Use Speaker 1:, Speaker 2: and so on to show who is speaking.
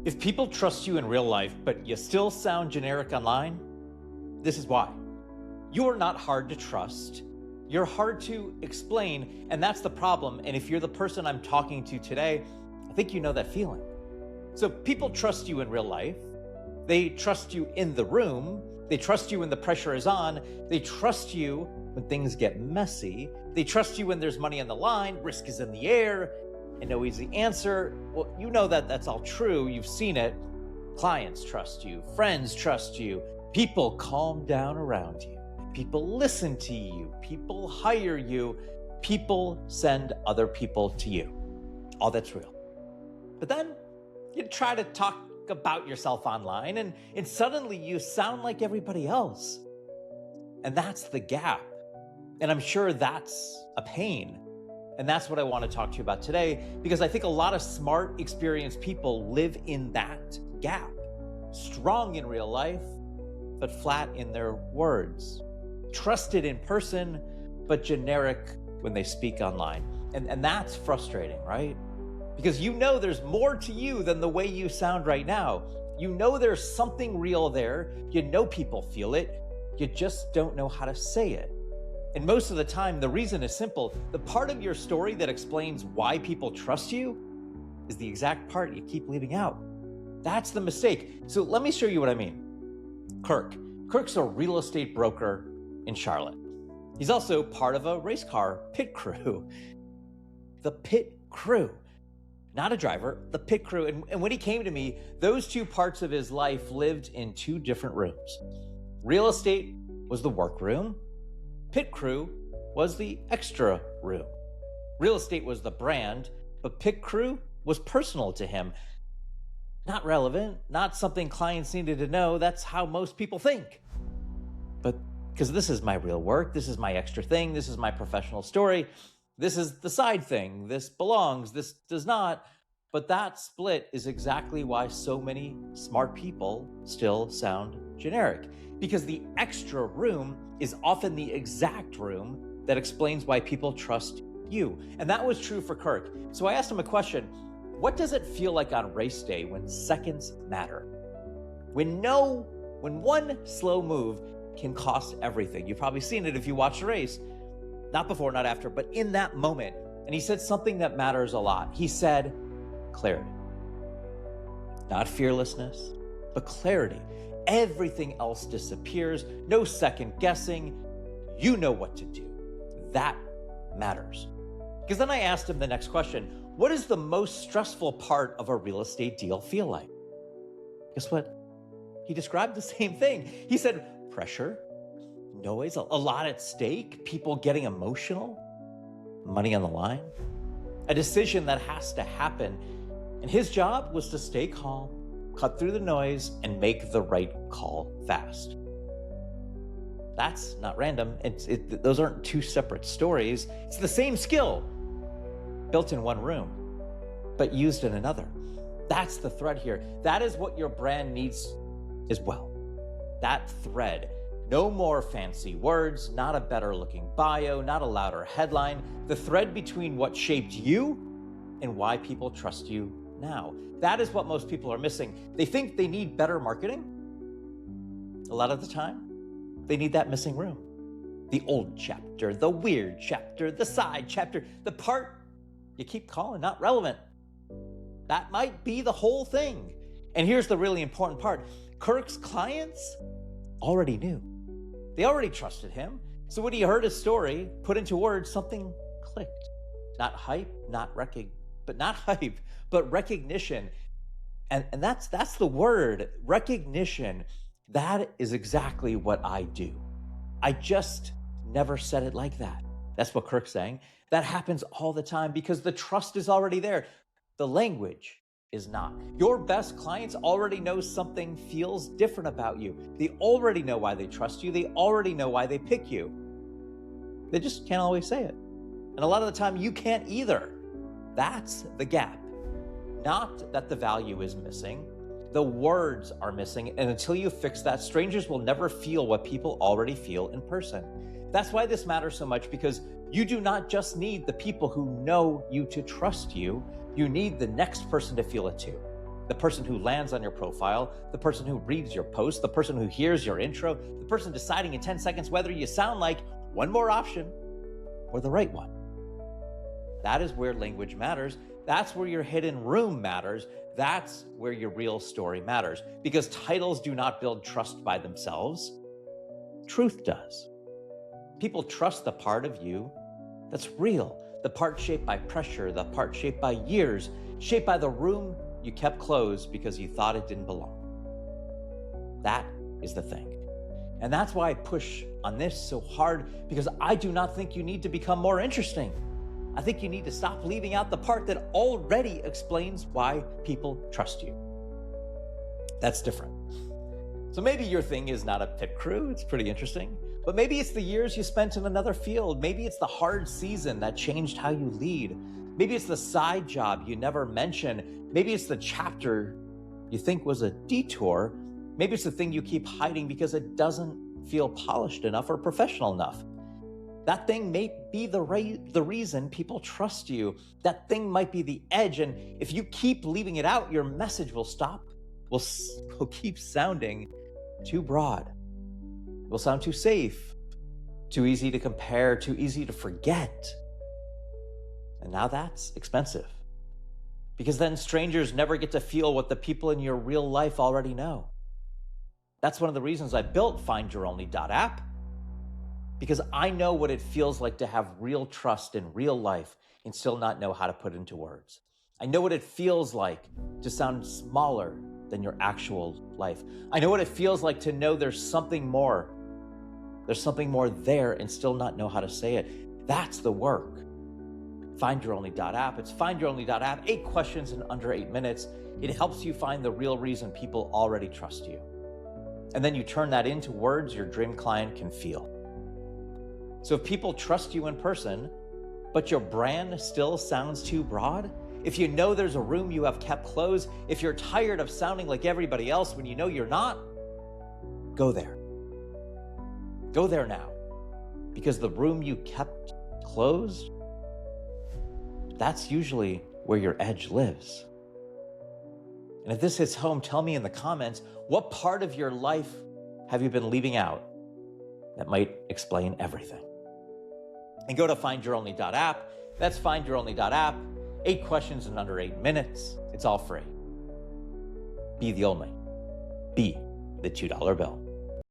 Speaker 1: If people trust you in real life, but you still sound generic online, this is why. You are not hard to trust. You're hard to explain, and that's the problem. And if you're the person I'm talking to today, I think you know that feeling. So people trust you in real life. They trust you in the room. They trust you when the pressure is on. They trust you when things get messy. They trust you when there's money on the line, risk is in the air, and no easy answer. Well, you know that that's all true. You've seen it. Clients trust you. Friends trust you. People calm down around you. People listen to you. People hire you. People send other people to you. All that's real. But then you try to talk about yourself online and suddenly you sound like everybody else. And that's the gap. And I'm sure that's a pain. And that's what I want to talk to you about today, because I think a lot of smart, experienced people live in that gap. Strong in real life, but flat in their words. Trusted in person, but generic when they speak online. And that's frustrating, right? Because you know there's more to you than the way you sound right now. You know there's something real there. You know people feel it. You just don't know how to say it. And most of the time, the reason is simple. The part of your story that explains why people trust you is the exact part you keep leaving out. That's the mistake. So let me show you what I mean. Kirk's a real estate broker in Charlotte. He's also part of a race car pit crew. The pit crew. Not a driver, the pit crew. And when he came to me, those two parts of his life lived in two different rooms. Real estate was the work room. Pit crew was the extra room. Real estate was the brand, but pit crew was personal to him. Not relevant, not something clients needed to know. That's how most people think. But because this is my real work, this is my extra thing, this is my professional story, this is the side thing, this belongs, this does not. But that split is exactly why so many smart people still sound generic. Because the extra room is often the exact room that explains why people trust you. And that was true for Kirk. So I asked him a question. What does it feel like on race day when seconds matter? When one slow move can cost everything. You've probably seen it if you watch the race. Not before, not after, but in that moment. And he said something that matters a lot. He said, clarity. Not fearlessness, but clarity. Everything else disappears. No second guessing. You know what to do. That matters. Because then I asked him the next question. What does the most stressful part of a real estate deal feel like? Guess what? He described the same thing. He said, pressure, noise, a lot at stake, people getting emotional, money on the line, a decision that has to happen. And his job was to stay calm, cut through the noise, and make the right call fast. That's not random. Those aren't two separate stories. It's the same skill, built in one room, but used in another. That's the thread here. That is what your brand needs as well. That thread. No more fancy words, not a better looking bio, not a louder headline. The thread between what shaped you and why people trust you now. That is what most people are missing. They think they need better marketing. A lot of the time, they need that missing room. The old chapter, the weird chapter, the side chapter, the part you keep calling not relevant. That might be the whole thing. And here's the really important part. Kirk's clients already knew. They already trusted him. So when he heard his story put into words, something clicked. Not hype, but recognition. And that's the word, recognition. That is exactly what I do. I just never said it like that. That's what Kirk's saying. That happens all the time because the trust is already there. The language is not. Your best clients already know something feels different about you. They already know why they trust you. They already know why they pick you. They just can't always say it. And a lot of the time you can't either. That's the gap. Not that the value is missing. The words are missing. And until you fix that, strangers will never feel what people already feel in person. That's why this matters so much, because you do not just need the people who know you to trust you. You need the next person to feel it too. The person who lands on your profile, the person who reads your post, the person who hears your intro, the person deciding in 10 seconds whether you sound like one more option or the right one. That is where language matters. That's where your hidden room matters. That's where your real story matters. Because titles do not build trust by themselves. Truth does. People trust the part of you that's real, the part shaped by pressure, the part shaped by years, shaped by the room you kept closed because you thought it didn't belong. That is the thing. And that's why I push on this so hard, because I do not think you need to become more interesting. I think you need to stop leaving out the part that already explains why people trust you. That's different. So maybe your thing is not a pit crew, it's pretty interesting, but maybe it's the years you spent in another field. Maybe it's the hard season that changed how you lead. Maybe it's the side job you never mention. Maybe it's the chapter you think was a detour. Maybe it's the thing you keep hiding because it doesn't feel polished enough or professional enough. That thing may be the reason people trust you. That thing might be the edge. And if you keep leaving it out, your message will keep sounding too broad. It will sound too safe, too easy to compare, too easy to forget. And now that's expensive. Because then strangers never get to feel what the people in your real life already know. That's one of the reasons I built findyouronly.app. Because I know what it feels like to have real trust in real life and still not know how to put it into words. I know what it feels like to sound smaller than your actual life. I know what it feels like to know there's something more. There's something more there and still not know how to say it. That's the work. Findyouronly.app. It's findyouronly.app. 8 questions in under 8 minutes. It helps you find the real reason people already trust you. And then you turn that into words your dream client can feel. So if people trust you in person, but your brand still sounds too broad, if you know there's a room you have kept closed, if you're tired of sounding like everybody else when you know you're not, go there. Go there now. Because the room you kept closed, that's usually where your edge lives. And if this hits home, tell me in the comments, what part of your life have you been leaving out that might explain everything? And go to findyouronly.app. That's findyouronly.app. 8 questions in under 8 minutes. It's all free. Be the only. Be the $2 bill.